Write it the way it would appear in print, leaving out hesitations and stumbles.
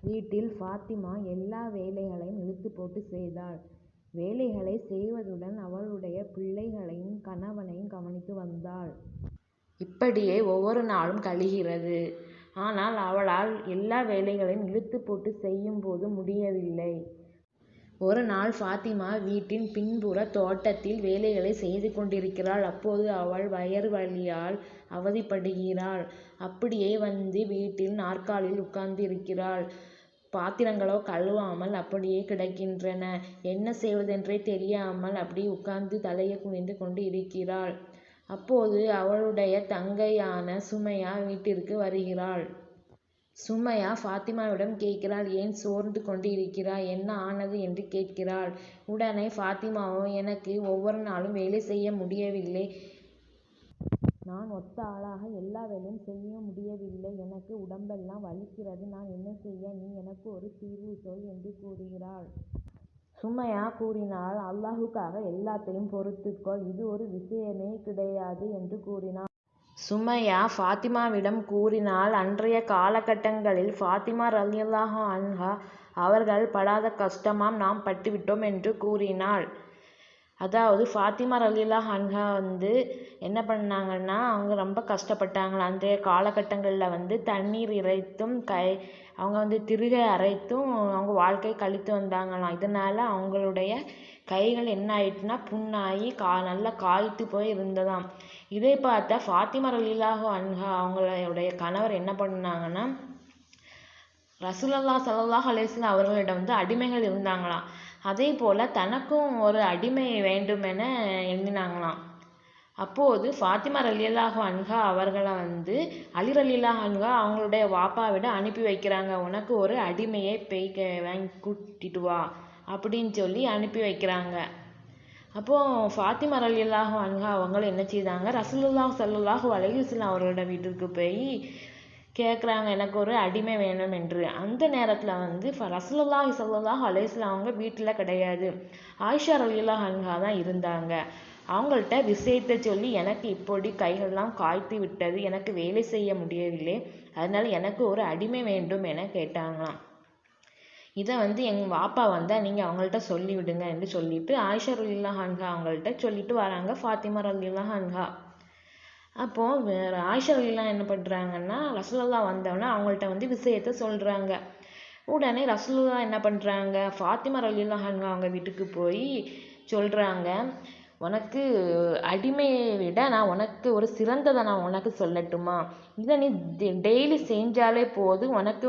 வீட்டில் ஃபாத்திமா எல்லா வேலைகளையும் இழுத்து போட்டு செய்தாள். வேலைகளை செய்வதுடன் அவளுடைய பிள்ளைகளையும் கணவனையும் கவனித்து வந்தாள். இப்படியே ஒவ்வொரு நாளும் கழிகிறது. ஆனால் அவளால் எல்லா வேலைகளையும் இழுத்து போட்டு செய்யும் போது முடியவில்லை. ஒரு நாள் ஃபாத்திமா வீட்டின் பின்புற தோட்டத்தில் வேலைகளை செய்து கொண்டிருக்கிறாள். அப்போது அவள் வயிறு வலியால் அவதிப்படுகிறாள். அப்படியே வந்து வீட்டில் நாற்காலியில் உட்கார்ந்து இருக்கிறாள். பாத்திரங்களோ கழுவாமல் அப்படியே கிடக்கின்றன. என்ன செய்வதென்றே தெரியாமல் அப்படியே உட்கார்ந்து தலையை குனிந்து கொண்டு இருக்கிறாள். அப்போது அவளுடைய தங்கையான சுமையா வீட்டிற்கு வருகிறாள். சுமையா ஃபாத்திமாவிடம் கேட்கிறாள், ஏன் சோர்ந்து கொண்டு இருக்கிறாய், என்ன ஆனது என்று கேட்கிறாள். உடனே ஃபாத்திமாவோ, எனக்கு ஒவ்வொரு நாளும் வேலை செய்ய முடியவில்லை. நான் ஒத்த ஆளாக எல்லா வேலையும் செய்ய முடியவில்லை. எனக்கு உடம்பெல்லாம் வலிக்கிறது. நான் என்ன செய்ய? நீ எனக்கு ஒரு தீர்வு சொல் என்று கூறுகிறாள். சுமையா கூறினாள், அல்லாஹுக்காக எல்லாத்தையும் பொறுத்துக்கொள், இது ஒரு விஷயமே கிடையாது என்று கூறினாள். சுமையா ஃபாத்திமாவிடம் கூறினாள், அன்றைய காலகட்டங்களில் ஃபாத்திமா ரலியல்லாஹு அன்ஹா அவர்கள் படாத கஷ்டமாம் நாம் பட்டுவிட்டோம் என்று கூறினாள். அதாவது ஃபாத்திமா ரலியல்லாஹு அன்ஹா என்ன பண்ணாங்கன்னா, அவங்க ரொம்ப கஷ்டப்பட்டாங்களாம். அன்றைய காலகட்டங்களில் தண்ணீர் இறைத்தும் அவங்க திருகை அரைத்தும் அவங்க வாழ்க்கை கழித்து வந்தாங்களாம். இதனால் அவங்களுடைய கைகள் என்ன ஆயிட்டுனா புண்ணாகி நல்லா காய்த்து போய் இருந்ததாம். இதை பார்த்த ஃபாத்திமா ரலியல்லாஹு அன்ஹா அவங்களுடைய கணவர் என்ன பண்ணாங்கன்னா, ரசூலுல்லாஹி ஸல்லல்லாஹு அலைஹி வஸல்லம் அவர்களிடம் அடிமைகள் இருந்தாங்களாம். அதே போல் தனக்கும் ஒரு அடிமை வேண்டுமென எண்ணினாங்களாம். அப்போது ஃபாத்திமா ரலியல்லாஹு அன்ஹா அவர்களை அலி ரலியல்லாஹு அன்ஹா அவங்களுடைய வாப்பாவிட அனுப்பி வைக்கிறாங்க. உனக்கு ஒரு அடிமையை வாங்கி கூட்டிட்டு வா அப்படின்னு சொல்லி அனுப்பி வைக்கிறாங்க. அப்போது ஃபாத்திமா ரலியல்லாஹு அன்ஹா அவங்களும் என்ன செய்தாங்க, ரசூலுல்லாஹி ஸல்லல்லாஹு அலைஹி வஸல்லம் அவர்களோட வீட்டிற்கு போய் கேட்குறாங்க, எனக்கு ஒரு அடிமை வேணும் என்று. அந்த நேரத்தில் ரசூலுல்லாஹி ஸல்லல்லாஹு அலைஹி வஸல்லம் அவங்க வீட்டில் கிடையாது. ஆயிஷா ரலியல்லாஹு அன்ஹா தான் இருந்தாங்க. அவங்கள்ட்ட விஷயத்தை சொல்லி, எனக்கு இப்படி கைகள்லாம் காய்த்து விட்டது, எனக்கு வேலை செய்ய முடியவில்லை, அதனால் எனக்கு ஒரு அடிமை வேண்டும் என கேட்டாங்களாம். இதை எங்கள் வாப்பா வந்தால் நீங்கள் அவங்கள்ட்ட சொல்லிவிடுங்க என்று சொல்லிட்டு ஆயிஷா ரலியல்லாஹு அன்ஹா அவங்கள்ட்ட சொல்லிட்டு வராங்க ஃபாத்திமா ரலியல்லாஹு அன்ஹா. அப்போது ஆயிஷா ரலியல்லாஹு என்ன பண்ணுறாங்கன்னா, ரசூலுல்லாஹ் வந்தோடனே அவங்கள்ட்ட விஷயத்தை சொல்கிறாங்க. உடனே ரசூலுல்லாஹ் என்ன பண்ணுறாங்க, ஃபாத்திமா ரலியல்லாஹு அன்ஹா அவங்க வீட்டுக்கு போய் சொல்கிறாங்க, உனக்கு அடிமையை விட நான் உனக்கு ஒரு சிறந்ததை நான் உனக்கு சொல்லட்டுமா, இதை நீ டெய்லி செஞ்சாலே போதும், உனக்கு